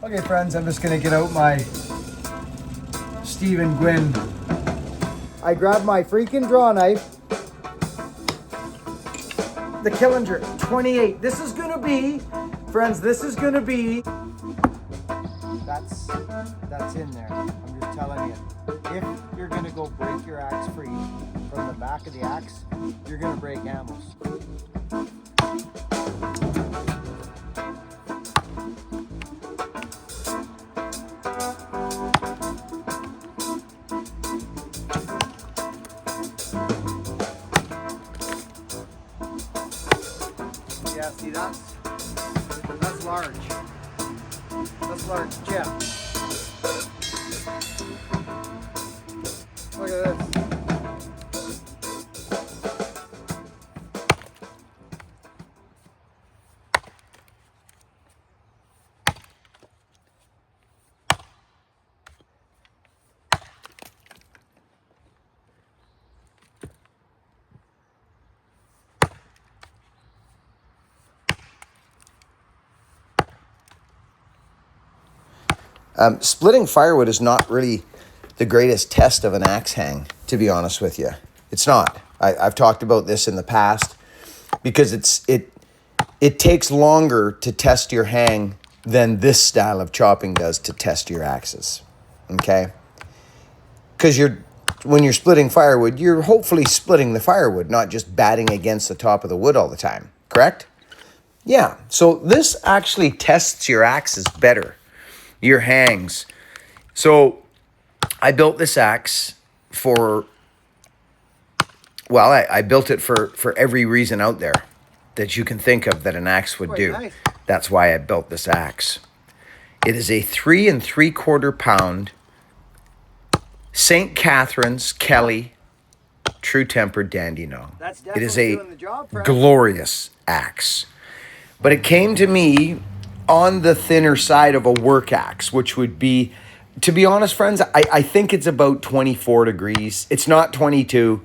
Okay, friends, I'm just gonna get out my Stephen Gwynn. I grabbed my freaking draw knife. The Killinger 28. This is gonna be, friends, this is gonna be, that's in there. I'm just telling you. If you're gonna go break your axe free from the back of the axe, you're gonna break handles. Yeah, see that's large. That's large chip. Look at this. Splitting firewood is not really the greatest test of an axe hang, to be honest with you. It's not. I've talked about this in the past because it takes longer to test your hang than this style of chopping does to test your axes. Okay? Because when you're splitting firewood, you're hopefully splitting the firewood, not just batting against the top of the wood all the time. Correct? Yeah. So this actually tests your axes better. Your hangs. So I built this axe for, well, I built it for every reason out there that you can think of that an axe would do. Nice. That's why I built this axe. It is a 3 3/4 pound St. Catherine's Kelly True Tempered Dandenong. It is a glorious axe. But it came to me on the thinner side of a work axe, which would be, to be honest, friends, I think it's about 24 degrees. It's not 22,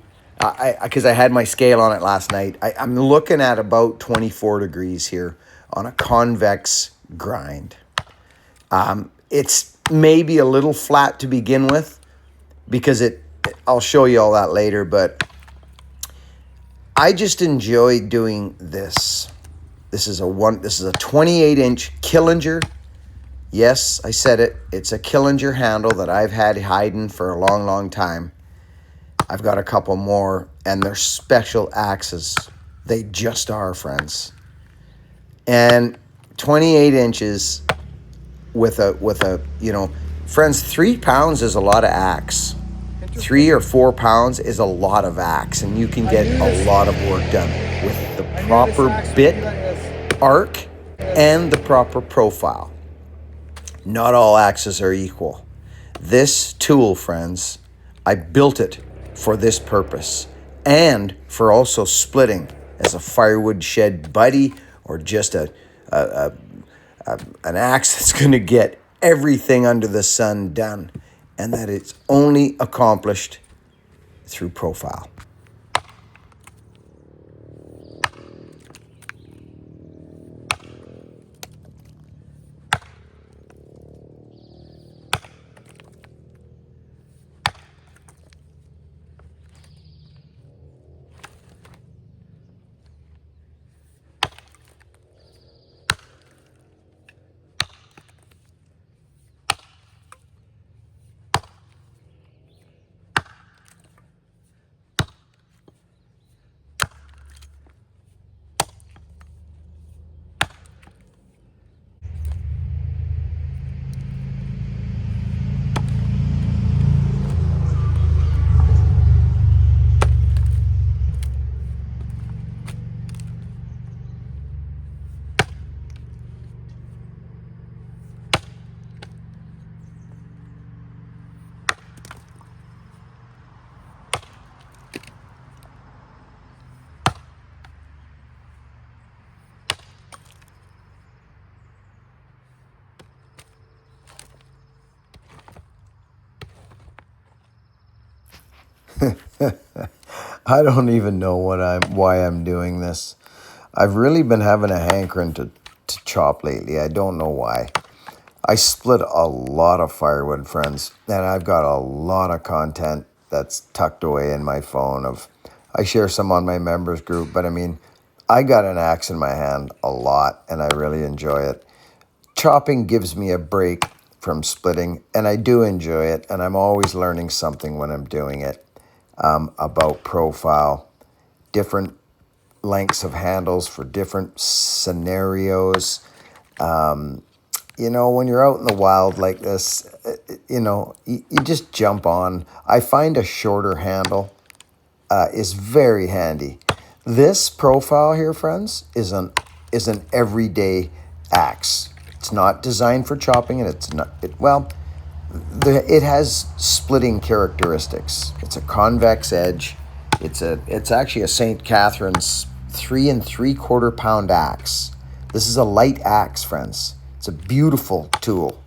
because I had my scale on it last night. I'm looking at about 24 degrees here on a convex grind. It's maybe a little flat to begin with, because I'll show you all that later, but I just enjoy doing this. This is a 28-inch Killinger. Yes, I said it. It's a Killinger handle that I've had hiding for a long, long time. I've got a couple more, and they're special axes. They just are, friends. And 28 inches with a friends, 3 pounds is a lot of axe. 3 or 4 pounds is a lot of axe, and you can get a lot of work done with the proper bit arc and the proper profile. Not all axes are equal. This tool, friends, I built it for this purpose, and for also splitting as a firewood shed buddy, or just an axe that's going to get everything under the sun done, and that it's only accomplished through profile. I don't even know why I'm doing this. I've really been having a hankering to chop lately. I don't know why. I split a lot of firewood, friends, and I've got a lot of content that's tucked away in my phone. I share some on my members group, but I mean, I got an axe in my hand a lot, and I really enjoy it. Chopping gives me a break from splitting, and I do enjoy it, and I'm always learning something when I'm doing it, about profile, different lengths of handles for different scenarios. When you're out in the wild like this, you just jump on. I find a shorter handle is very handy. This profile here, friends, is an everyday axe. It's not designed for chopping, and it has splitting characteristics. It's a convex edge. It's actually a St. Catherine's 3 3/4 pound axe. This is a light axe, friends. It's a beautiful tool.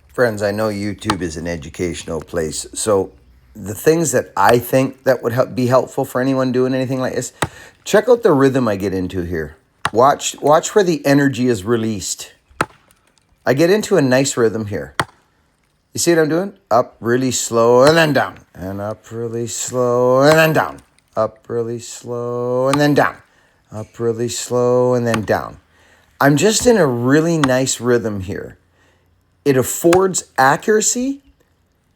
Friends, I know YouTube is an educational place, so the things that I think that would be helpful for anyone doing anything like this, check out the rhythm I get into here. Watch where the energy is released. I get into a nice rhythm here. You see what I'm doing? Up really slow and then down. And up really slow and then down. Up really slow and then down. Up really slow and then down. I'm just in a really nice rhythm here. It affords accuracy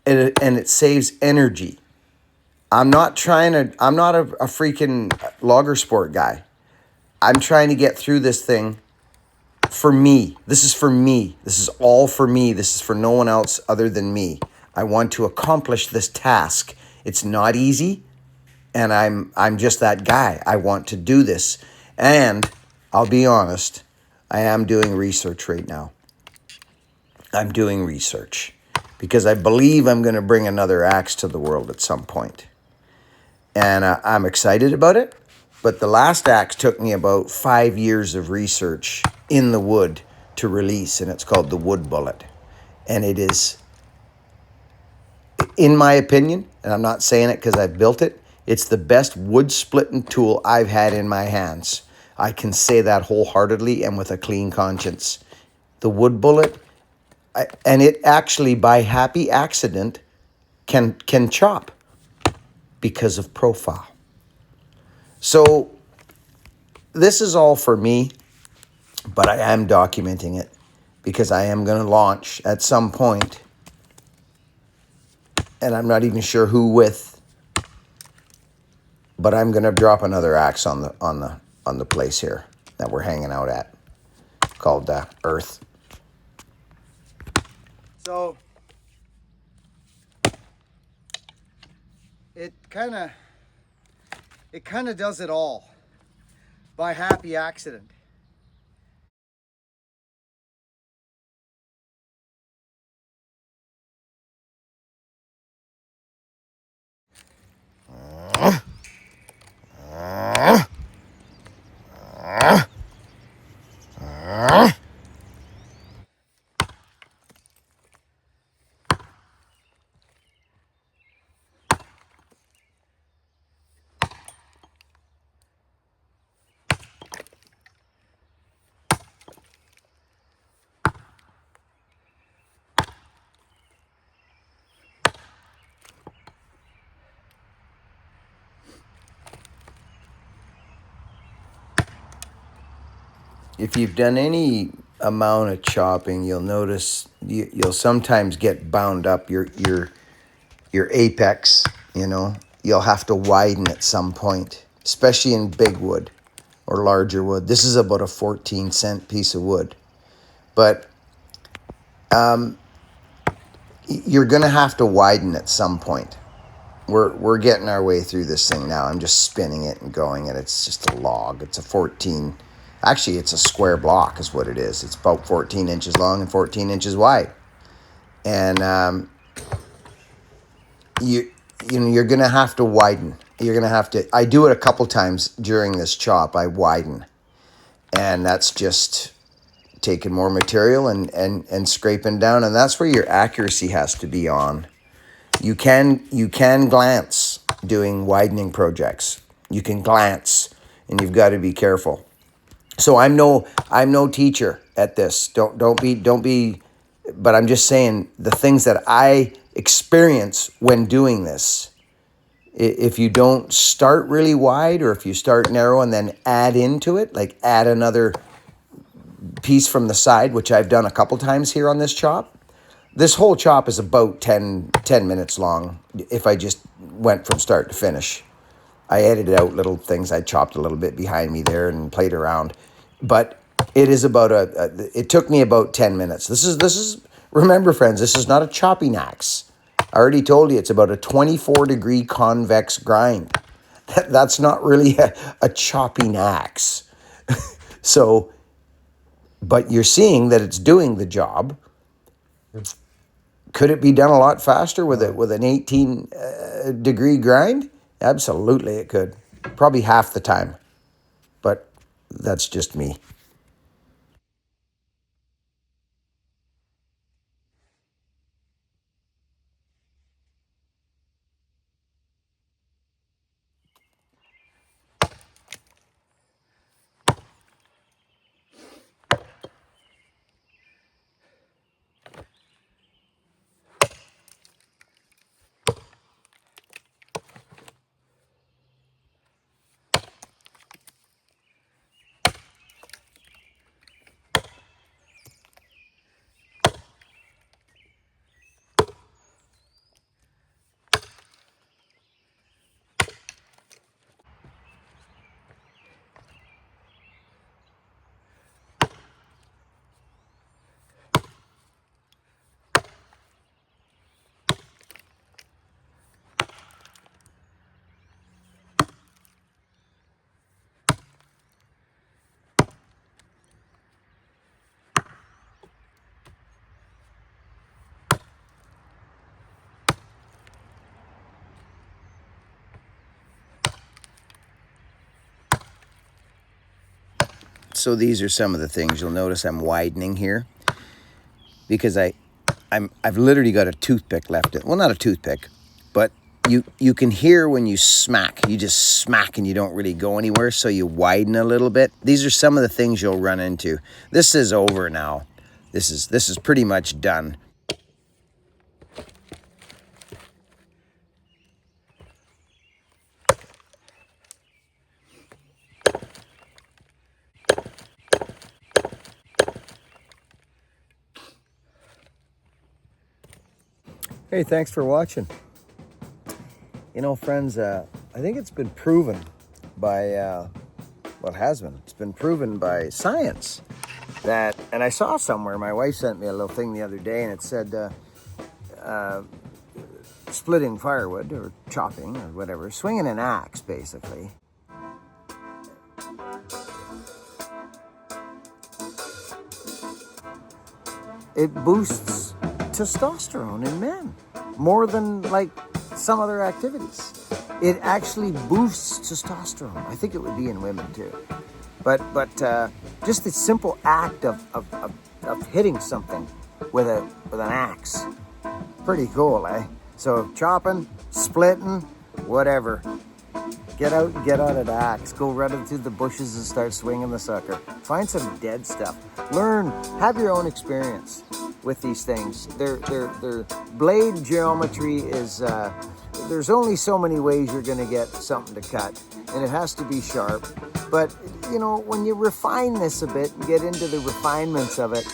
and it saves energy. I'm not a freaking logger sport guy. I'm trying to get through this thing for me. This is for me. This is all for me. This is for no one else other than me. I want to accomplish this task. It's not easy, and I'm just that guy. I want to do this. And I'll be honest, I am doing research right now. I'm doing research because I believe I'm going to bring another axe to the world at some point. And I'm excited about it. But the last axe took me about 5 years of research in the wood to release, and it's called the Wood Bullet. And it is, in my opinion, and I'm not saying it because I've built it, it's the best wood splitting tool I've had in my hands. I can say that wholeheartedly and with a clean conscience. The Wood Bullet, and it actually, by happy accident, can chop because of profile. So this is all for me, but I am documenting it because I am going to launch at some point, and I'm not even sure who with, but I'm going to drop another axe on the place here that we're hanging out at, called Earth. So it kind of does it all by happy accident. If you've done any amount of chopping, you'll notice you'll sometimes get bound up your apex. You'll have to widen at some point, especially in big wood or larger wood. This is about a 14-cent piece of wood, but you're gonna have to widen at some point. We're getting our way through this thing now. I'm just spinning it and going, and it's just a log. It's a 14. Actually, it's a square block is what it is. It's about 14 inches long and 14 inches wide. And you're going to have to widen. You're going to have to, I do it a couple times during this chop. I widen. And that's just taking more material and scraping down. And that's where your accuracy has to be on. You can glance doing widening projects. You can glance, and you've got to be careful. So I'm no teacher at this. Don't be. But I'm just saying the things that I experience when doing this. If you don't start really wide, or if you start narrow and then add into it, like add another piece from the side, which I've done a couple times here on this chop. This whole chop is about 10 minutes long if I just went from start to finish. I edited out little things. I chopped a little bit behind me there and played around. But it is about it took me about 10 minutes. This is remember, friends, this is not a chopping axe. I already told you it's about a 24-degree convex grind. That's not really a chopping axe. So, but you're seeing that it's doing the job. Could it be done a lot faster with an 18-degree grind? Absolutely, it could. Probably half the time. But that's just me. So these are some of the things. You'll notice I'm widening here because I've literally got a toothpick left. Well, not a toothpick, but you can hear when you smack. You just smack and you don't really go anywhere, so you widen a little bit. These are some of the things you'll run into. This is over now. This is pretty much done. Hey, thanks for watching. You know, friends, I think it's been proven by, it's been proven by science that, and I saw somewhere, my wife sent me a little thing the other day, and it said splitting firewood or chopping or whatever, swinging an axe, basically. It boosts testosterone in men more than like some other activities. It actually boosts testosterone. I think it would be in women too. But just the simple act of hitting something with an axe, pretty cool, eh? So chopping, splitting, whatever. Get out and get on an axe. Go running through the bushes and start swinging the sucker. Find some dead stuff. Learn. Have your own experience with these things. Their blade geometry is, there's only so many ways you're going to get something to cut, and it has to be sharp. But, you know, when you refine this a bit and get into the refinements of it,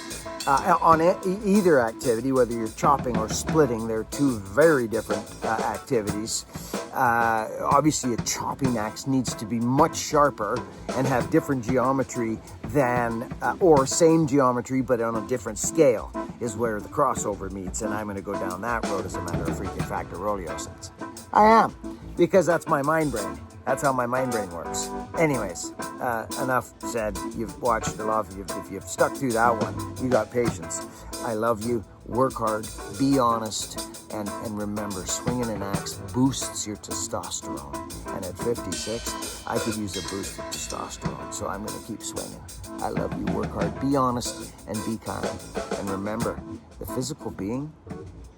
on either activity, whether you're chopping or splitting, they're two very different activities. Obviously, a chopping axe needs to be much sharper and have different geometry than, or same geometry, but on a different scale, is where the crossover meets. And I'm going to go down that road as a matter of freaking factorolio sense. I am, because that's my mind brain. That's how my mind brain works. Anyways, enough said. You've watched a lot. If you've stuck through that one, you got patience. I love you. Work hard. Be honest. And remember, swinging an axe boosts your testosterone. And at 56, I could use a boost of testosterone. So I'm going to keep swinging. I love you. Work hard. Be honest and be kind. And remember, the physical being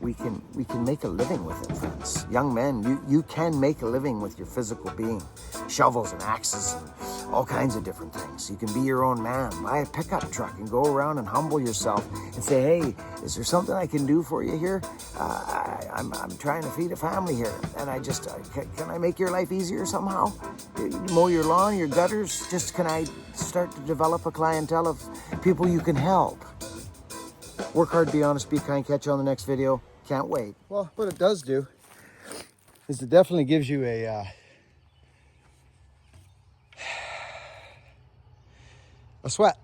we can make a living with it, friends. Young men, you can make a living with your physical being. Shovels and axes and all kinds of different things. You can be your own man. Buy a pickup truck and go around and humble yourself and say, hey, is there something I can do for you here? I'm trying to feed a family here, and I just, can I make your life easier somehow? You mow your lawn, your gutters, just can I start to develop a clientele of people you can help? Work hard, be honest, be kind. Catch you on the next video. Can't wait. Well, what it does do is it definitely gives you a sweat.